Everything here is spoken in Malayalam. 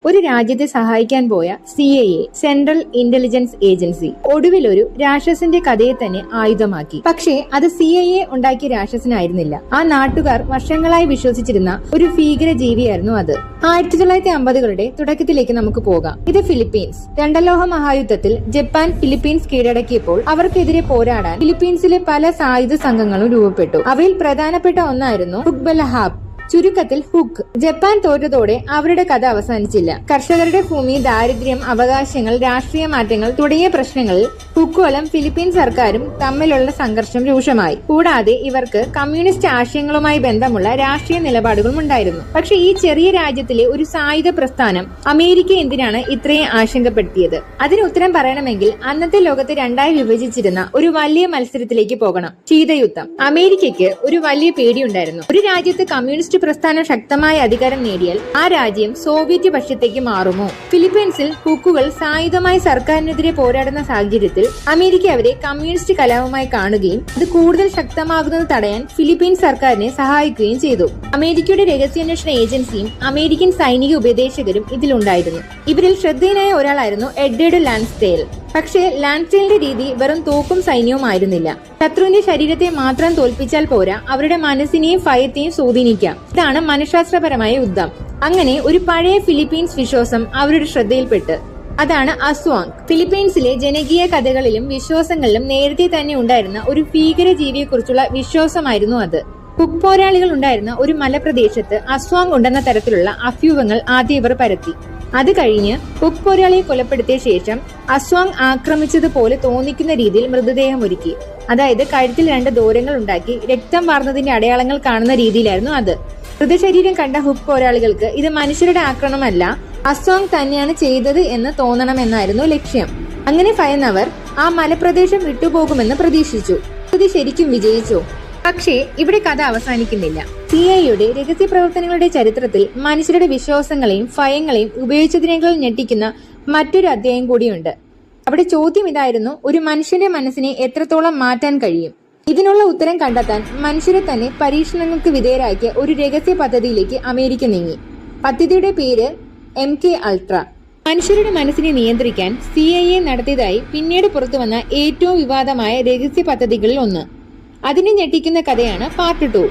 ഒരു രാജ്യത്തെ സഹായിക്കാൻ പോയ CIA സെൻട്രൽ ഇന്റലിജൻസ് ഏജൻസി ഒടുവിൽ ഒരു രാക്ഷസന്റെ കഥയെ തന്നെ ആയുധമാക്കി. പക്ഷേ അത് CIA ഉണ്ടാക്കിയ രാക്ഷസനായിരുന്നില്ല. ആ നാട്ടുകാർ വർഷങ്ങളായി വിശ്വസിച്ചിരുന്ന ഒരു ഭീകര ജീവിയായിരുന്നു അത്. 1950കളുടെ തുടക്കത്തിലേക്ക് നമുക്ക് പോകാം. ഇത് ഫിലിപ്പീൻസ്. രണ്ടാം ലോക മഹായുദ്ധത്തിൽ ജപ്പാൻ ഫിലിപ്പീൻസ് കീഴടക്കിയപ്പോൾ അവർക്കെതിരെ പോരാടാൻ ഫിലിപ്പീൻസിലെ പല സായുധ സംഘങ്ങളും രൂപപ്പെട്ടു. അവയിൽ പ്രധാനപ്പെട്ട ഒന്നായിരുന്നു ഹുക്ബലഹാബ്, ചുരുക്കത്തിൽ ഹുക്ക്. ജപ്പാൻ തോറ്റതോടെ അവരുടെ കഥ അവസാനിച്ചില്ല. കർഷകരുടെ ഭൂമി, ദാരിദ്ര്യം, അവകാശങ്ങൾ, രാഷ്ട്രീയ മാറ്റങ്ങൾ തുടങ്ങിയ പ്രശ്നങ്ങളിൽ ഹുക്കുകളും ഫിലിപ്പീൻ സർക്കാരും തമ്മിലുള്ള സംഘർഷം രൂക്ഷമായി. കൂടാതെ ഇവർക്ക് കമ്മ്യൂണിസ്റ്റ് ആശയങ്ങളുമായി ബന്ധമുള്ള രാഷ്ട്രീയ നിലപാടുകളും ഉണ്ടായിരുന്നു. പക്ഷെ ഈ ചെറിയ രാജ്യത്തിലെ ഒരു സായുധ പ്രസ്ഥാനം അമേരിക്ക എന്തിനാണ് ഇത്രയും ആശങ്കപ്പെടുത്തിയത്? അതിന് ഉത്തരം പറയണമെങ്കിൽ അന്നത്തെ ലോകത്തെ രണ്ടായി വിഭജിച്ചിരുന്ന ഒരു വലിയ മത്സരത്തിലേക്ക് പോകണം. ശീതയുദ്ധം. അമേരിക്കയ്ക്ക് ഒരു വലിയ പേടിയുണ്ടായിരുന്നു. ഒരു രാജ്യത്ത് കമ്മ്യൂണിസ്റ്റ് പ്രസ്ഥാനം ശക്തമായ അധികാരം നേടിയാൽ ആ രാജ്യം സോവിയറ്റ് പക്ഷത്തേക്ക് മാറുമോ? ഫിലിപ്പീൻസിൽ ഹുക്കുകൾ സായുധമായി സർക്കാരിനെതിരെ പോരാടുന്ന സാഹചര്യത്തിൽ അമേരിക്ക അവരെ കമ്മ്യൂണിസ്റ്റ് കലാപമായി കാണുകയും അത് കൂടുതൽ ശക്തമാകുന്നത് തടയാൻ ഫിലിപ്പീൻ സർക്കാരിനെ സഹായിക്കുകയും ചെയ്തു. അമേരിക്കയുടെ രഹസ്യാന്വേഷണ ഏജൻസിയും അമേരിക്കൻ സൈനിക ഉപദേശകരും ഇതിലുണ്ടായിരുന്നു. ഇവരിൽ ശ്രദ്ധേയനായ ഒരാളായിരുന്നു എഡ്വേർഡ് ലാൻസ്ഡെയിൽ. പക്ഷേ ലാൻസ്ഡെയിലിന്റെ രീതി വെറും തോക്കും സൈന്യവുമായിരുന്നില്ല. ശത്രുവിന്റെ ശരീരത്തെ മാത്രം തോൽപ്പിച്ചാൽ പോരാ, അവരുടെ മനസ്സിനെയും ഭയത്തെയും സ്വാധീനിക്കാം. ഇതാണ് മനഃശാസ്ത്രപരമായ യുദ്ധം. അങ്ങനെ ഒരു പഴയ ഫിലിപ്പീൻസ് വിശ്വാസം അവരുടെ ശ്രദ്ധയിൽപ്പെട്ട്. അതാണ് അസ്വാങ്. ഫിലിപ്പീൻസിലെ ജനകീയ കഥകളിലും വിശ്വാസങ്ങളിലും നേരത്തെ തന്നെ ഉണ്ടായിരുന്ന ഒരു ഭീകര ജീവിയെക്കുറിച്ചുള്ള വിശ്വാസമായിരുന്നു അത്. ഹുക്ക് പോരാളികൾ ഉണ്ടായിരുന്ന ഒരു മലപ്രദേശത്ത് അസ്വാങ് ഉണ്ടെന്ന തരത്തിലുള്ള അഭ്യൂഹങ്ങൾ ആദ്യം ഇവർ പരത്തി. അത് കഴിഞ്ഞ് ഹുക്ക് പോരാളിയെ കൊലപ്പെടുത്തിയ ശേഷം അസ്വാങ് ആക്രമിച്ചതുപോലെ തോന്നിക്കുന്ന രീതിയിൽ മൃതദേഹം ഒരുക്കി. അതായത് കഴുത്തിൽ 2 ദൂരങ്ങൾ ഉണ്ടാക്കി രക്തം വാർന്നതിന്റെ അടയാളങ്ങൾ കാണുന്ന രീതിയിലായിരുന്നു അത്. മൃതശരീരം കണ്ട ഹുക്ക് പോരാളികൾക്ക് ഇത് മനുഷ്യരുടെ ആക്രമണമല്ല, അസ്വാങ് തന്നെയാണ് ചെയ്തത് എന്ന് തോന്നണമെന്നായിരുന്നു ലക്ഷ്യം. അങ്ങനെ ഭയന്നവർ ആ മലപ്രദേശം വിട്ടുപോകുമെന്ന് പ്രതീക്ഷിച്ചു. ഇത് ശരിക്കും വിജയിച്ചു. പക്ഷേ ഇവിടെ കഥ അവസാനിക്കുന്നില്ല. CIAയുടെ രഹസ്യ പ്രവർത്തനങ്ങളുടെ ചരിത്രത്തിൽ മനുഷ്യരുടെ വിശ്വാസങ്ങളെയും ഭയങ്ങളെയും ഉപയോഗിച്ചതിനേക്കാൾ ഞെട്ടിക്കുന്ന മറ്റൊരു അധ്യായം കൂടിയുണ്ട്. അവിടെ ചോദ്യം ഇതായിരുന്നു: ഒരു മനുഷ്യന്റെ മനസ്സിനെ എത്രത്തോളം മാറ്റാൻ കഴിയും? ഇതിനുള്ള ഉത്തരം കണ്ടെത്താൻ മനുഷ്യരെ തന്നെ പരീക്ഷണങ്ങൾക്ക് വിധേയരാക്കിയ ഒരു രഹസ്യ പദ്ധതിയിലേക്ക് അമേരിക്ക നീങ്ങി. പദ്ധതിയുടെ പേര് MK Ultra. മനുഷ്യരുടെ മനസ്സിനെ നിയന്ത്രിക്കാൻ CIA നടത്തിയതായി പിന്നീട് പുറത്തുവന്ന ഏറ്റവും വിവാദമായ രഹസ്യ പദ്ധതികളിൽ ഒന്ന്. അതിനെ ഞെട്ടിക്കുന്ന കഥയാണ് പാർട്ട് 2.